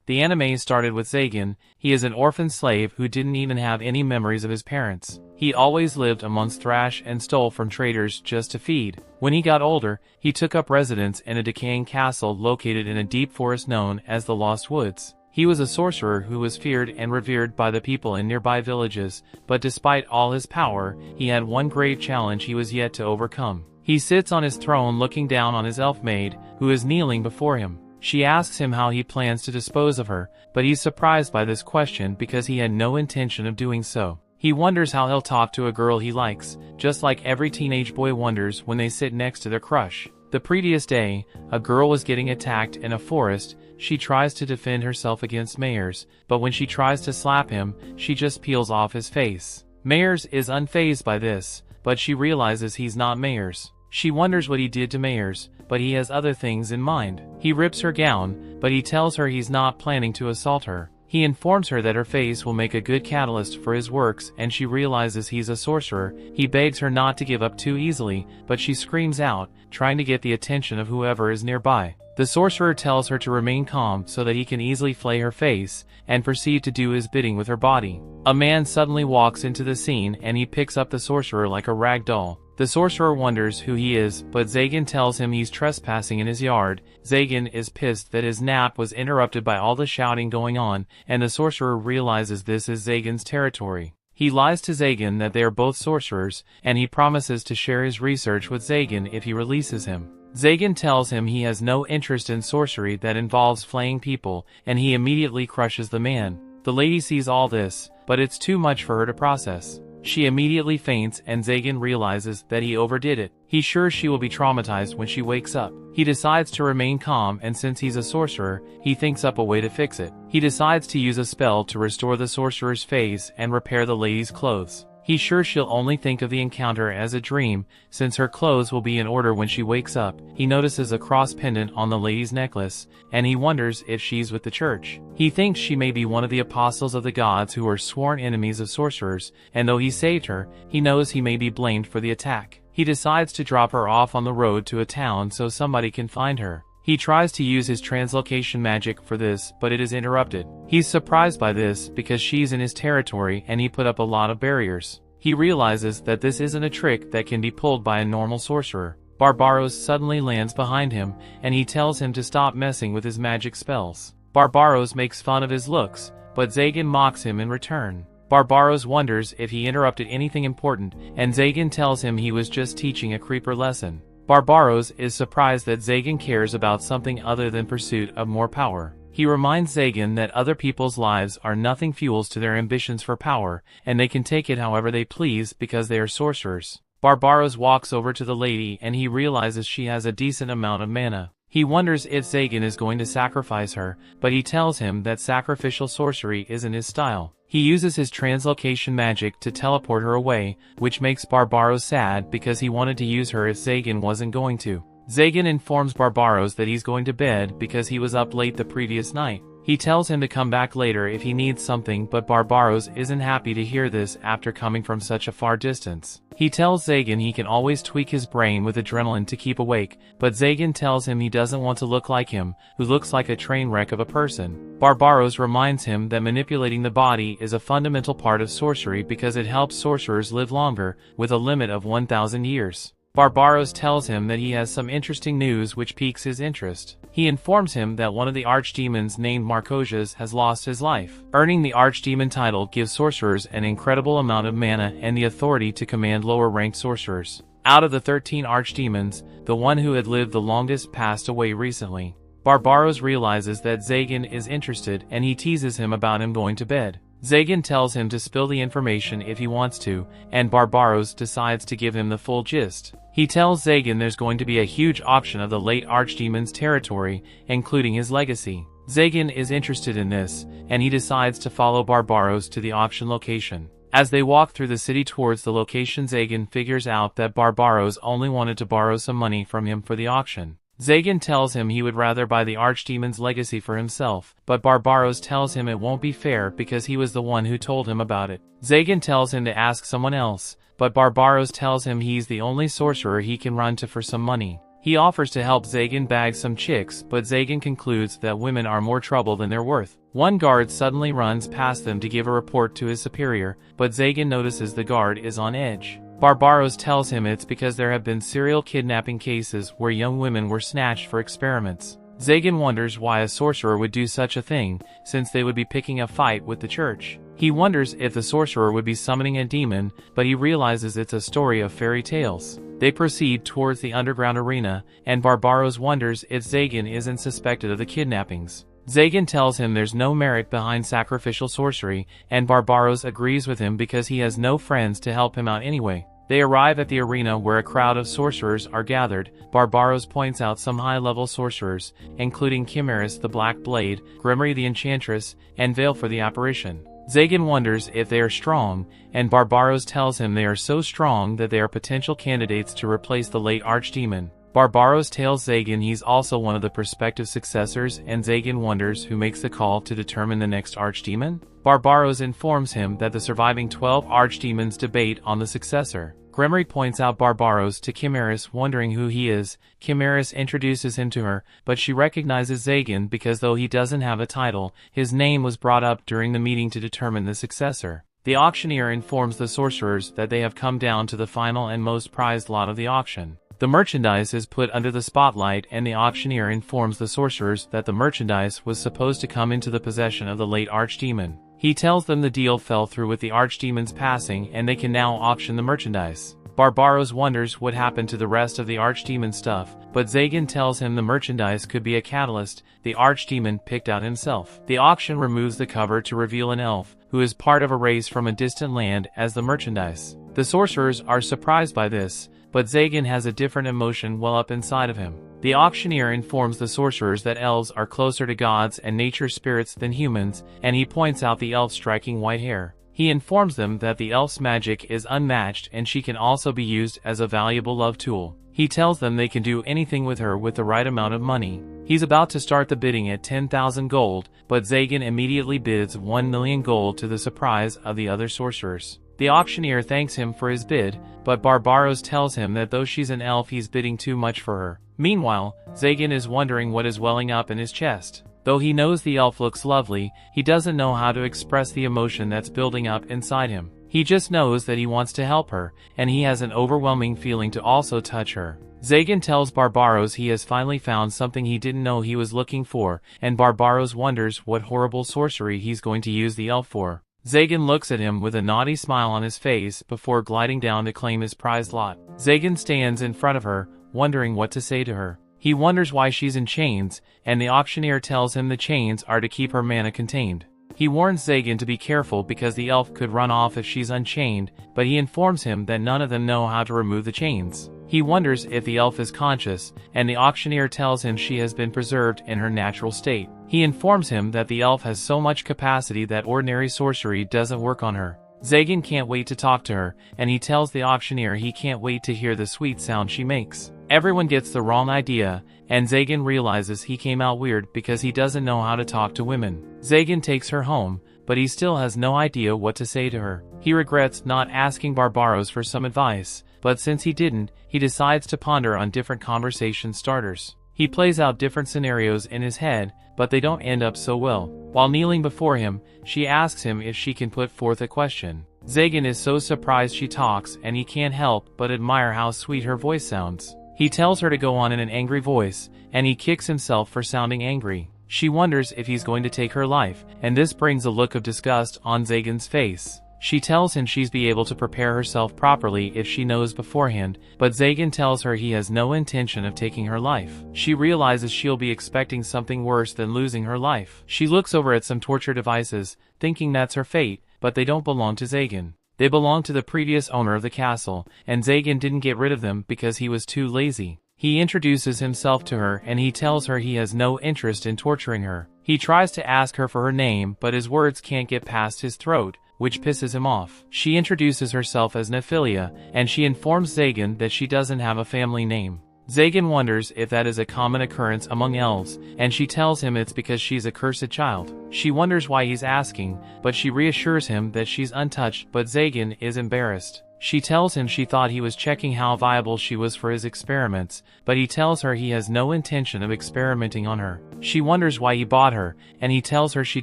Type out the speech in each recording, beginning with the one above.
The anime started with Zagen. He is an orphan slave who didn't even have any memories of his parents. He always lived amongst thrash and stole from traders just to feed. When he got older, he took up residence in a decaying castle located in a deep forest known as the Lost Woods. He was a sorcerer who was feared and revered by the people in nearby villages, but despite all his power, he had one grave challenge he was yet to overcome. He sits on his throne looking down on his elf maid, who is kneeling before him. She asks him how he plans to dispose of her, but he's surprised by this question because he had no intention of doing so. He wonders how he'll talk to a girl he likes, just like every teenage boy wonders when they sit next to their crush. The previous day, a girl was getting attacked in a forest. She tries to defend herself against Mayers, but when she tries to slap him, she just peels off his face. Mayers is unfazed by this, but she realizes he's not Mayers. She wonders what he did to Mayers, but he has other things in mind. He rips her gown, but he tells her he's not planning to assault her. He informs her that her face will make a good catalyst for his works, and she realizes he's a sorcerer. He begs her not to give up too easily, but she screams out, trying to get the attention of whoever is nearby. The sorcerer tells her to remain calm so that he can easily flay her face, and proceed to do his bidding with her body. A man suddenly walks into the scene and he picks up the sorcerer like a rag doll. The sorcerer wonders who he is, but Zagen tells him he's trespassing in his yard. Zagen is pissed that his nap was interrupted by all the shouting going on, and the sorcerer realizes this is Zagen's territory. He lies to Zagen that they are both sorcerers, and he promises to share his research with Zagen if he releases him. Zagen tells him he has no interest in sorcery that involves flaying people, and he immediately crushes the man. The lady sees all this, but it's too much for her to process. She immediately faints and Zagen realizes that he overdid it. He's sure she will be traumatized when she wakes up. He decides to remain calm, and since he's a sorcerer, he thinks up a way to fix it. He decides to use a spell to restore the sorcerer's face and repair the lady's clothes. He's sure she'll only think of the encounter as a dream, since her clothes will be in order when she wakes up. He notices a cross pendant on the lady's necklace, and he wonders if she's with the church. He thinks she may be one of the apostles of the gods who are sworn enemies of sorcerers, and though he saved her, he knows he may be blamed for the attack. He decides to drop her off on the road to a town so somebody can find her. He tries to use his translocation magic for this, but it is interrupted. He's surprised by this because she's in his territory and he put up a lot of barriers. He realizes that this isn't a trick that can be pulled by a normal sorcerer. Barbaros suddenly lands behind him, and he tells him to stop messing with his magic spells. Barbaros makes fun of his looks, but Zagen mocks him in return. Barbaros wonders if he interrupted anything important, and Zagen tells him he was just teaching a creeper lesson. Barbaros is surprised that Zagen cares about something other than pursuit of more power. He reminds Zagen that other people's lives are nothing fuels to their ambitions for power, and they can take it however they please because they are sorcerers. Barbaros walks over to the lady and he realizes she has a decent amount of mana. He wonders if Zagen is going to sacrifice her, but he tells him that sacrificial sorcery isn't his style. He uses his translocation magic to teleport her away, which makes Barbaros sad because he wanted to use her if Zagen wasn't going to. Zagen informs Barbaros that he's going to bed because he was up late the previous night. He tells him to come back later if he needs something, but Barbaros isn't happy to hear this after coming from such a far distance. He tells Zagen he can always tweak his brain with adrenaline to keep awake, but Zagen tells him he doesn't want to look like him, who looks like a train wreck of a person. Barbaros reminds him that manipulating the body is a fundamental part of sorcery because it helps sorcerers live longer, with a limit of 1,000 years. Barbaros tells him that he has some interesting news which piques his interest. He informs him that one of the archdemons named Marcosius has lost his life. Earning the archdemon title gives sorcerers an incredible amount of mana and the authority to command lower-ranked sorcerers. Out of the 13 archdemons, the one who had lived the longest passed away recently. Barbaros realizes that Zagen is interested and he teases him about him going to bed. Zagen tells him to spill the information if he wants to, and Barbaros decides to give him the full gist. He tells Zagen there's going to be a huge auction of the late archdemon's territory, including his legacy. Zagen is interested in this, and he decides to follow Barbaros to the auction location. As they walk through the city towards the location, Zagen figures out that Barbaros only wanted to borrow some money from him for the auction. Zagen tells him he would rather buy the archdemon's legacy for himself, but Barbaros tells him it won't be fair because he was the one who told him about it. Zagen tells him to ask someone else, but Barbaros tells him he's the only sorcerer he can run to for some money. He offers to help Zagan bag some chicks, but Zagan concludes that women are more trouble than they're worth. One guard suddenly runs past them to give a report to his superior, but Zagan notices the guard is on edge. Barbaros tells him it's because there have been serial kidnapping cases where young women were snatched for experiments. Zagan wonders why a sorcerer would do such a thing, since they would be picking a fight with the church. He wonders if the sorcerer would be summoning a demon, but he realizes it's a story of fairy tales. They proceed towards the underground arena, and Barbaros wonders if Zagan isn't suspected of the kidnappings. Zagan tells him there's no merit behind sacrificial sorcery, and Barbaros agrees with him because he has no friends to help him out anyway. They arrive at the arena where a crowd of sorcerers are gathered. Barbaros points out some high-level sorcerers, including Chimeris the Black Blade, Gourmet the Enchantress, and Veil for the Apparition. Zagan wonders if they are strong, and Barbaros tells him they are so strong that they are potential candidates to replace the late Archdemon. Barbaros tells Zagan he's also one of the prospective successors, and Zagan wonders who makes the call to determine the next Archdemon. Barbaros informs him that the surviving 12 Archdemons debate on the successor. Gourmet points out Barbaros to Chimeris, wondering who he is. Chimeris introduces him to her, but she recognizes Zagan because though he doesn't have a title, his name was brought up during the meeting to determine the successor. The auctioneer informs the sorcerers that they have come down to the final and most prized lot of the auction. The merchandise is put under the spotlight, and the auctioneer informs the sorcerers that the merchandise was supposed to come into the possession of the late Archdemon. He tells them the deal fell through with the Archdemon's passing and they can now auction the merchandise. Barbaros wonders what happened to the rest of the Archdemon stuff, but Zagan tells him the merchandise could be a catalyst the Archdemon picked out himself. The auction removes the cover to reveal an elf, who is part of a race from a distant land, as the merchandise. The sorcerers are surprised by this, but Zagan has a different emotion well up inside of him. The auctioneer informs the sorcerers that elves are closer to gods and nature spirits than humans, and he points out the elf's striking white hair. He informs them that the elf's magic is unmatched and she can also be used as a valuable love tool. He tells them they can do anything with her with the right amount of money. He's about to start the bidding at 10,000 gold, but Zagan immediately bids 1 million gold to the surprise of the other sorcerers. The auctioneer thanks him for his bid, but Barbaros tells him that though she's an elf, he's bidding too much for her. Meanwhile, Zagan is wondering what is welling up in his chest. Though he knows the elf looks lovely, he doesn't know how to express the emotion that's building up inside him. He just knows that he wants to help her, and he has an overwhelming feeling to also touch her. Zagan tells Barbaros he has finally found something he didn't know he was looking for, and Barbaros wonders what horrible sorcery he's going to use the elf for. Zagan looks at him with a naughty smile on his face before gliding down to claim his prized lot. Zagan stands in front of her, wondering what to say to her. He wonders why she's in chains, and the auctioneer tells him the chains are to keep her mana contained. He warns Zagan to be careful because the elf could run off if she's unchained, but he informs him that none of them know how to remove the chains. He wonders if the elf is conscious, and the auctioneer tells him she has been preserved in her natural state. He informs him that the elf has so much capacity that ordinary sorcery doesn't work on her. Zagan can't wait to talk to her, and he tells the auctioneer he can't wait to hear the sweet sound she makes. Everyone gets the wrong idea, and Zagan realizes he came out weird because he doesn't know how to talk to women. Zagan takes her home, but he still has no idea what to say to her. He regrets not asking Barbaros for some advice, but since he didn't, he decides to ponder on different conversation starters. He plays out different scenarios in his head, but they don't end up so well. While kneeling before him, she asks him if she can put forth a question. Zagan is so surprised she talks, and he can't help but admire how sweet her voice sounds. He tells her to go on in an angry voice, and he kicks himself for sounding angry. She wonders if he's going to take her life, and this brings a look of disgust on Zagan's face. She tells him she's be able to prepare herself properly if she knows beforehand, but Zagan tells her he has no intention of taking her life. She realizes she'll be expecting something worse than losing her life. She looks over at some torture devices, thinking that's her fate, but they don't belong to Zagan. They belong to the previous owner of the castle, and Zagan didn't get rid of them because he was too lazy. He introduces himself to her and he tells her he has no interest in torturing her. He tries to ask her for her name, but his words can't get past his throat, which pisses him off. She introduces herself as Nephilia, and she informs Zagan that she doesn't have a family name. Zagan wonders if that is a common occurrence among elves, and she tells him it's because she's a cursed child. She wonders why he's asking, but she reassures him that she's untouched, but Zagan is embarrassed. She tells him she thought he was checking how viable she was for his experiments, but he tells her he has no intention of experimenting on her. She wonders why he bought her, and he tells her she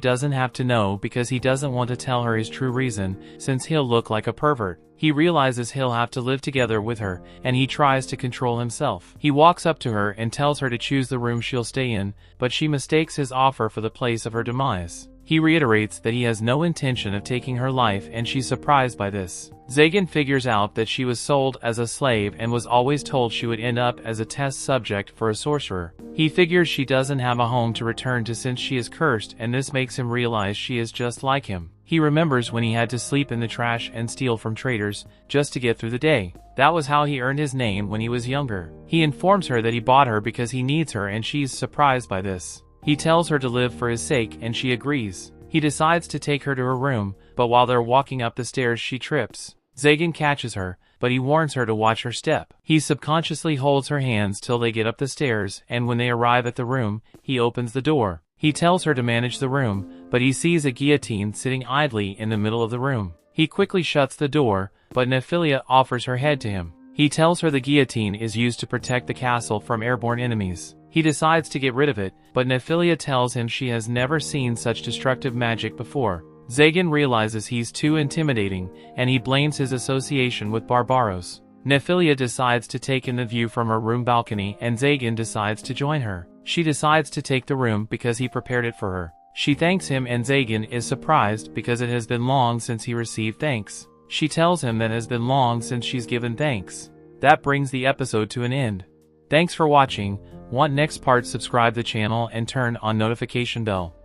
doesn't have to know because he doesn't want to tell her his true reason, since he'll look like a pervert. He realizes he'll have to live together with her, and he tries to control himself. He walks up to her and tells her to choose the room she'll stay in, but she mistakes his offer for the place of her demise. He reiterates that he has no intention of taking her life, and she's surprised by this. Seinen figures out that she was sold as a slave and was always told she would end up as a test subject for a sorcerer. He figures she doesn't have a home to return to since she is cursed, and this makes him realize she is just like him. He remembers when he had to sleep in the trash and steal from traders just to get through the day. That was how he earned his name when he was younger. He informs her that he bought her because he needs her, and she's surprised by this. He tells her to live for his sake, and she agrees. He decides to take her to her room, but while they're walking up the stairs she trips. Seinen catches her, but he warns her to watch her step. He subconsciously holds her hands till they get up the stairs, and when they arrive at the room, he opens the door. He tells her to manage the room, but he sees a guillotine sitting idly in the middle of the room. He quickly shuts the door, but Nephilia offers her head to him. He tells her the guillotine is used to protect the castle from airborne enemies. He decides to get rid of it, but Nephilia tells him she has never seen such destructive magic before. Seinen realizes he's too intimidating, and he blames his association with Barbaros. Nephilia decides to take in the view from her room balcony, and Seinen decides to join her. She decides to take the room because he prepared it for her. She thanks him, and Seinen is surprised because it has been long since he received thanks. She tells him that it has been long since she's given thanks. That brings the episode to an end. Thanks for watching. Want next part? Subscribe the channel and turn on notification bell.